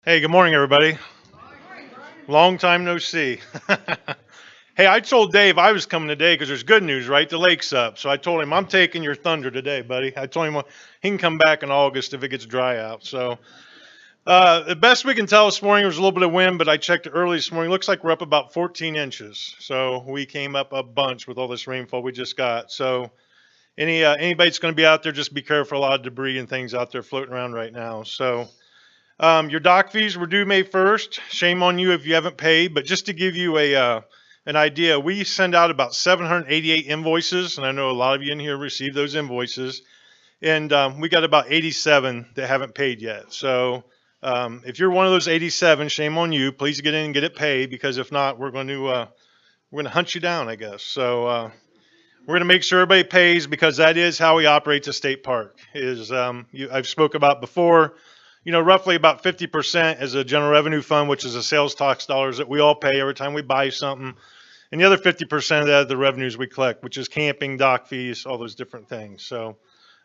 Hey, good morning, everybody. Long time no see. Hey, I told Dave I was coming today because there's good news, right? The lake's up. So I told him, I'm taking your thunder today, buddy. I told him he can come back in August if it gets dry out. So the best we can tell this morning was a little bit of wind, but I checked it early this morning. Looks like we're up about 14 inches. So we came up a bunch with all this rainfall we just got. So anybody that's going to be out there, just be careful. A lot of debris and things out there floating around right now. So your dock fees were due May 1st. Shame on you if you haven't paid, but just to give you an idea, we send out about 788 invoices, and I know a lot of you in here received those invoices, and we got about 87 that haven't paid yet. So if you're one of those 87, shame on you. Please get in and get it paid, because if not, we're going to hunt you down, I guess. So we're going to make sure everybody pays, because that is how we operate the state park. I've spoke about before. Roughly about 50% is a general revenue fund, which is the sales tax dollars that we all pay every time we buy something. And the other 50% of that is the revenues we collect, which is camping, dock fees, all those different things. So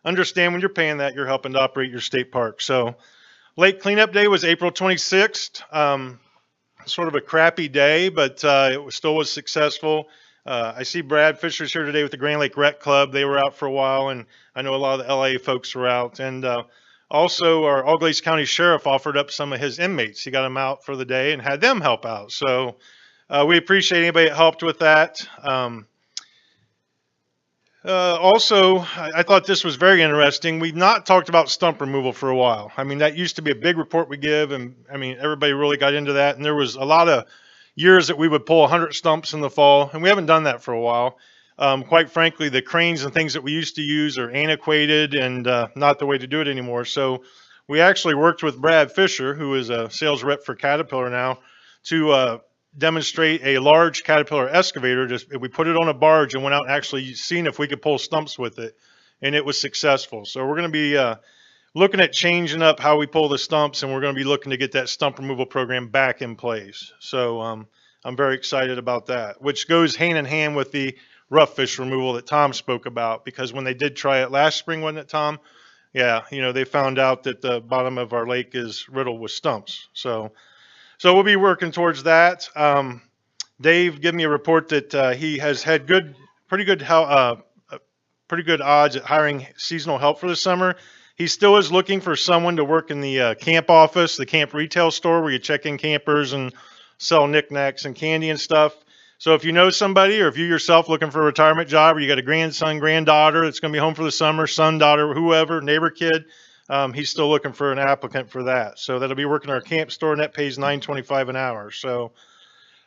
understand when you're paying that, you're helping to operate your state park. So lake cleanup day was April 26th. Sort of a crappy day, but it still was successful. I see Brad Fisher's here today with the Grand Lake Rec Club. They were out for a while, and I know a lot of the LIA folks were out. And also, our Auglaize County Sheriff offered up some of his inmates. He got them out for the day and had them help out. So we appreciate anybody that helped with that. Also, I thought this was very interesting. We've not talked about stump removal for a while. I mean, that used to be a big report we give, and I mean, everybody really got into that. And there was a lot of years that we would pull 100 stumps in the fall, and we haven't done that for a while. Quite frankly, the cranes and things that we used to use are antiquated and not the way to do it anymore. So we actually worked with Brad Fisher, who is a sales rep for Caterpillar now, to demonstrate a large Caterpillar excavator. We put it on a barge and went out and actually seen if we could pull stumps with it, and it was successful. So we're going to be looking at changing up how we pull the stumps, and we're going to be looking to get that stump removal program back in place. So I'm very excited about that, which goes hand in hand with the rough fish removal that Tom spoke about, because when they did try it last spring, wasn't it, Tom? Yeah, they found out that the bottom of our lake is riddled with stumps. So we'll be working towards that. Dave gave me a report that he has had pretty good odds at hiring seasonal help for the summer. He still is looking for someone to work in the camp office, the camp retail store, where you check in campers and sell knickknacks and candy and stuff. So if you know somebody, or if you yourself looking for a retirement job, or you got a grandson, granddaughter that's going to be home for the summer, son, daughter, whoever, neighbor, kid, he's still looking for an applicant for that. So that'll be working at our camp store, and that pays $9.25 an hour. So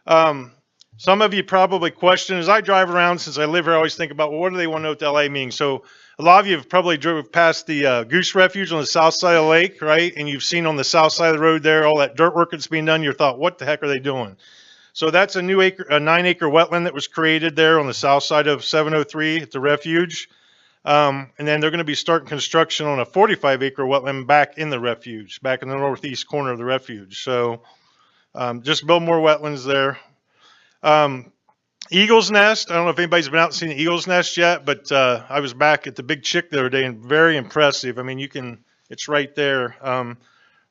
some of you probably question, as I drive around, since I live here, I always think about, well, what do they want to know what the LA means? So a lot of you have probably drove past the Goose Refuge on the south side of the lake, right? And you've seen on the south side of the road there all that dirt work that's being done. You thought, what the heck are they doing? So that's a 9-acre wetland that was created there on the south side of 703 at the refuge. And then they're going to be starting construction on a 45-acre wetland back in the refuge, back in the northeast corner of the refuge. So just build more wetlands there. Eagle's Nest. I don't know if anybody's been out and seen the Eagle's Nest yet, but I was back at the Big Chick the other day, and very impressive. I mean, it's right there.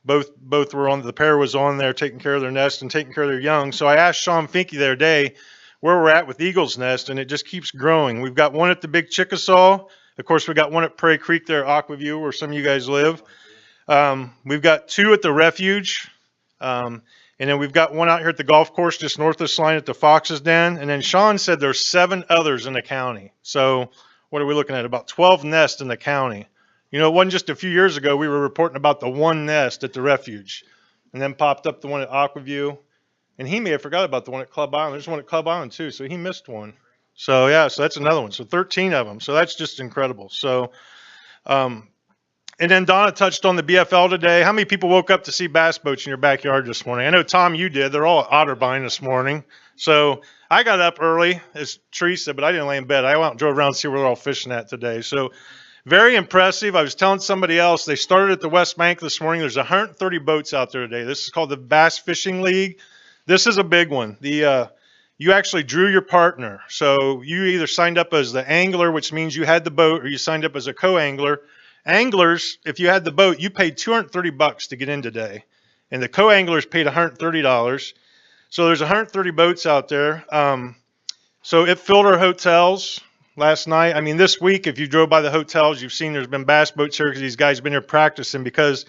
Both were on, the pair was on there taking care of their nest and taking care of their young. So I asked Sean Finke the other day where we're at with Eagle's Nest, and it just keeps growing. We've got one at the Big Chickasaw. Of course, we got one at Prairie Creek there at Aquaview, where some of you guys live. We've got two at the refuge. And then we've got one out here at the golf course just north of Saline at the Fox's Den. And then Sean said there's 7 others in the county. So what are we looking at? About 12 nests in the county. It wasn't just a few years ago we were reporting about the one nest at the refuge, and then popped up the one at Aquaview, and he may have forgot about the one at Club Island. There's one at Club Island too, so he missed one. So yeah, so that's another one. So 13 of them. So that's just incredible. So, and then Donna touched on the BFL today. How many people woke up to see bass boats in your backyard this morning? I know, Tom, you did. They're all at Otterbein this morning. So I got up early, as Teresa, but I didn't lay in bed. I went and drove around to see where they're all fishing at today. So very impressive. I was telling somebody else, they started at the West Bank this morning. There's 130 boats out there today. This is called the Bass Fishing League. This is a big one. You actually drew your partner. So you either signed up as the angler, which means you had the boat, or you signed up as a co-angler. Anglers, if you had the boat, you paid $230 to get in today. and the co-anglers paid $130. So there's 130 boats out there. So it filled our hotels last night. I mean, this week, if you drove by the hotels, you've seen there's been bass boats here because these guys have been here practicing, because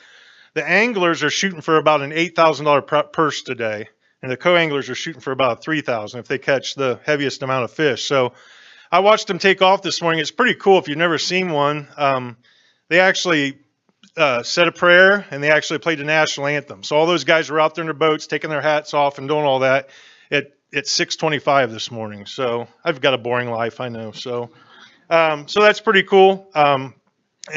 the anglers are shooting for about an $8,000 purse today, and the co-anglers are shooting for about $3,000 if they catch the heaviest amount of fish. So I watched them take off this morning. It's pretty cool if you've never seen one. They actually said a prayer, and they actually played the national anthem. So all those guys were out there in their boats, taking their hats off and doing all that at 6:25 this morning. So I've got a boring life, I know. So that's pretty cool. And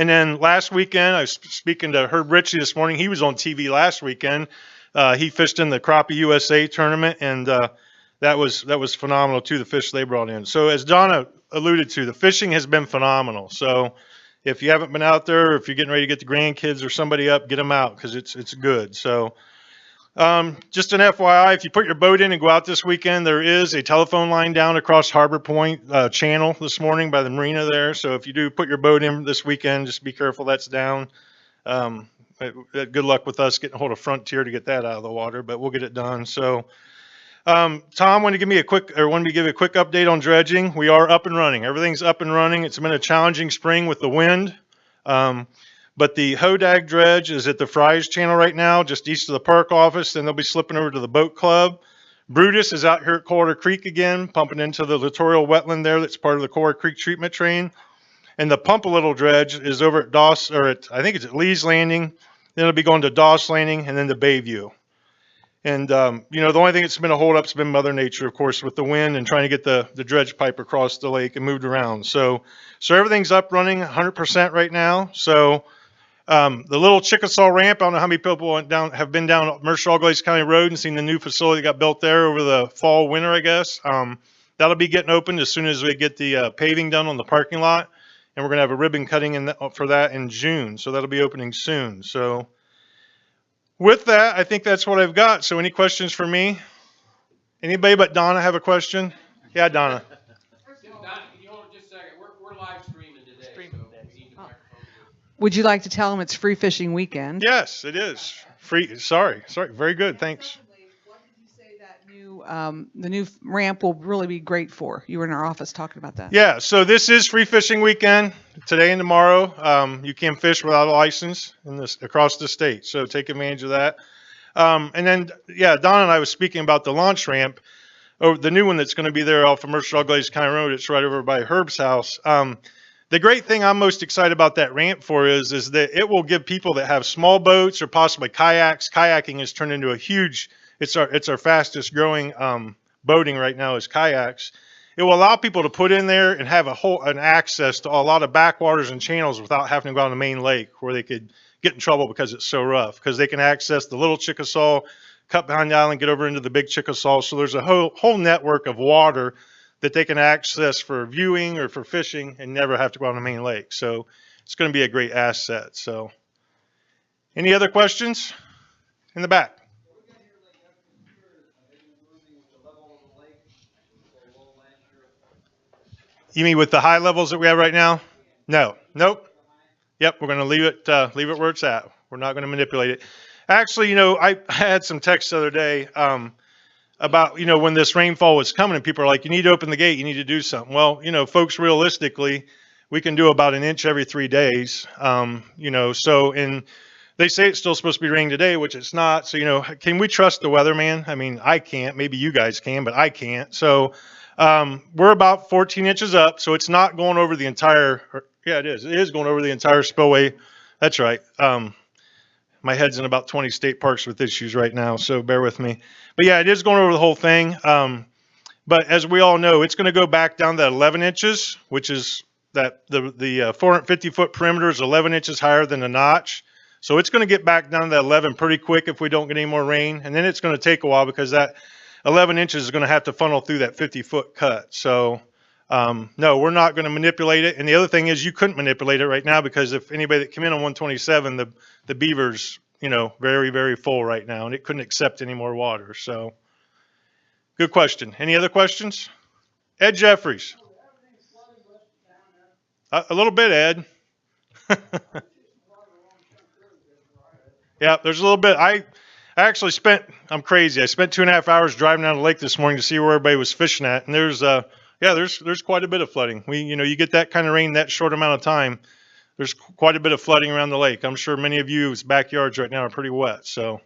then last weekend, I was speaking to Herb Ritchie this morning. He was on TV last weekend. He fished in the Crappie USA tournament, and that was phenomenal too, the fish they brought in. So as Donna alluded to, the fishing has been phenomenal. So if you haven't been out there, or if you're getting ready to get the grandkids or somebody up, get them out, because it's good. So just an FYI, if you put your boat in and go out this weekend, there is a telephone line down across Harbor Point Channel this morning by the marina there. So if you do put your boat in this weekend, just be careful that's down. Good luck with us getting a hold of Frontier to get that out of the water, but we'll get it done. So Tom wanted to give me a quick update on dredging. We are up and running. Everything's up and running. It's been a challenging spring with the wind. But the Hodag dredge is at the Fry's Channel right now, just east of the park office. Then they'll be slipping over to the boat club. Brutus is out here at Coulter Creek again, pumping into the littoral wetland there that's part of the Coulter Creek treatment train. And the Pump a Little dredge is over at Doss, or I think it's at Lee's Landing. Then it'll be going to Doss Landing and then to Bayview. And, the only thing that's been a holdup has been Mother Nature, of course, with the wind and trying to get the dredge pipe across the lake and moved around. So everything's up running 100% right now. So the little Chickasaw ramp, I don't know how many people have been down Mercer Glades County Road and seen the new facility that got built there over the fall, winter, I guess. That'll be getting opened as soon as we get the paving done on the parking lot. And we're going to have a ribbon cutting for that in June. So that'll be opening soon. So with that, I think that's what I've got. So any questions for me? Anybody but Donna have a question? Yeah, Donna. Donna, can you hold it just a second? We're live streaming today. So we need the microphone. Would you like to tell them it's free fishing weekend? Yes, it is. Free. Sorry. Very good. Thanks. What did you say that the new ramp will really be great for? You were in our office talking about that. Yeah, so this is free fishing weekend today and tomorrow. You can fish without a license across the state, so take advantage of that. And then, Don and I was speaking about the launch ramp, the new one that's going to be there off of Mercer Glades County Road. It's right over by Herb's house. The great thing I'm most excited about that ramp for is that it will give people that have small boats or possibly kayaks. Kayaking has turned into a huge. It's our fastest growing boating right now is kayaks. It will allow people to put in there and have an access to a lot of backwaters and channels without having to go on the main lake where they could get in trouble because it's so rough. Because they can access the little Chickasaw, cut behind the island, get over into the big Chickasaw. So there's a whole network of water that they can access for viewing or for fishing and never have to go on the main lake. So it's going to be a great asset. So any other questions in the back? You mean with the high levels that we have right now? No. Nope. Yep, we're going to leave it where it's at. We're not going to manipulate it. Actually, I had some texts the other day about, when this rainfall was coming and people are like, you need to open the gate, you need to do something. Well, folks, realistically, we can do about an inch every 3 days. So they say it's still supposed to be raining today, which it's not. So, can we trust the weatherman? I mean, I can't. Maybe you guys can, but I can't. So we're about 14 inches up, so it's not going over the entire, it is. It is going over the entire spillway. That's right. My head's in about 20 state parks with issues right now, so bear with me. But yeah, it is going over the whole thing. But as we all know, it's going to go back down to 11 inches, which is that the 450-foot perimeter is 11 inches higher than the notch. So it's going to get back down to 11 pretty quick if we don't get any more rain. And then it's going to take a while because that 11 inches is going to have to funnel through that 50-foot cut. So no, we're not going to manipulate it. And the other thing is you couldn't manipulate it right now because if anybody that came in on 127, the beaver's, very, very full right now, and it couldn't accept any more water. So good question. Any other questions? Ed Jeffries. A little bit, Ed. Yeah, there's a little bit. I I'm crazy. I spent 2.5 hours driving down the lake this morning to see where everybody was fishing at. And there's quite a bit of flooding. You get that kind of rain that short amount of time. There's quite a bit of flooding around the lake. I'm sure many of you's backyards right now are pretty wet. So,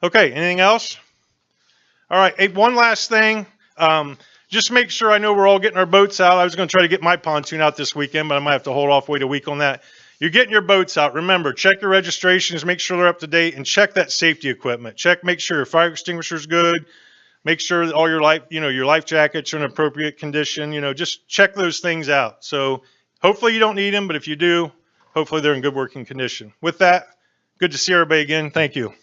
okay, anything else? All right, hey, one last thing. Just make sure, I know we're all getting our boats out. I was going to try to get my pontoon out this weekend, but I might have to hold off, wait a week on that. You're getting your boats out. Remember, check your registrations, make sure they're up to date, and check that safety equipment. Make sure your fire extinguisher's good. Make sure that all your life jackets are in appropriate condition. Just check those things out. So hopefully you don't need them, but if you do, hopefully they're in good working condition. With that, good to see everybody again. Thank you.